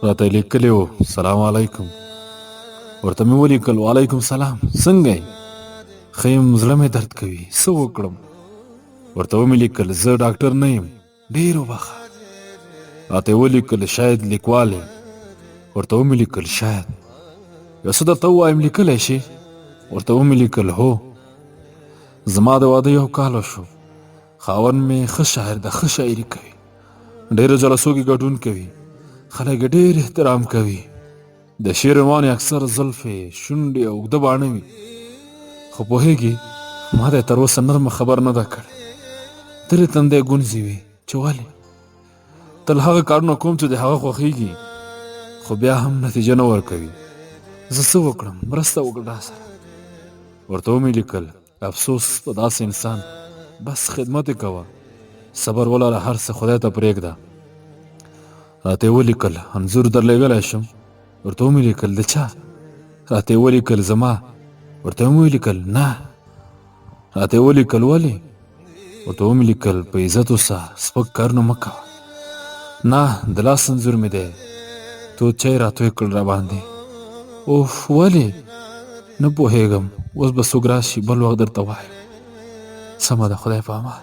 راته یې لیکلي وو سلام علیکم. ورته مې ولیکل وعلیکم سلام، څنګه یې؟ ښه یم، زړه مې درد کوي، څه وکړم؟ ورته ومې لیکل زه ډاکټر نه یم، ډېر وبخښه. راته یې ولیکل شاید لیکوال یم. ورته ومې لیکل شاید. یو څه درته ووایم لیکلی شې؟ ورته ومې لیکل هو. زما د واده 1 کال وشو. خاوند مې ښه شاعر ده، ښه شاعري کوي، ډېرو جلسو کې ګډون کوي، خلک یې ډېر احترام کوي. د شعر روانې اکثر زلفې شونډې او اوږده باڼه وي. خو پوهېږي ما ته یې تر اوسه نرمه خبر نه ده کړې. تل یې تندی ګونځې وي چې ولې. تل هغه کارونه کوم چې د هغه خوښېږي، خو بیا هم نتیجه نه ورکوي. زه څه وکړم؟ مرسته وکړه راسره. ورته ومې لیکل افسوس په داسې انسان، بس خدمت یې کوه، صبر ولره، هر څه خدای ته پرېږده. راته یې ولیکل انځور درلېږلی شم. ورته ومې لیکل د چا؟ راته یې ولیکل زما. ورته مې ولیکل نه. راته یې ولیکل ولې؟ ورته ومې لیکل په عزت اوسه، سپک کارونه مه کوه. نه د لاس انځور مې دی، تود چای راتوی کړ راباندې. اوف ولې؟ نه پوهېږم، اوس به څوک راشي بل وخت درته وایم. سمه ده، خدای په امان.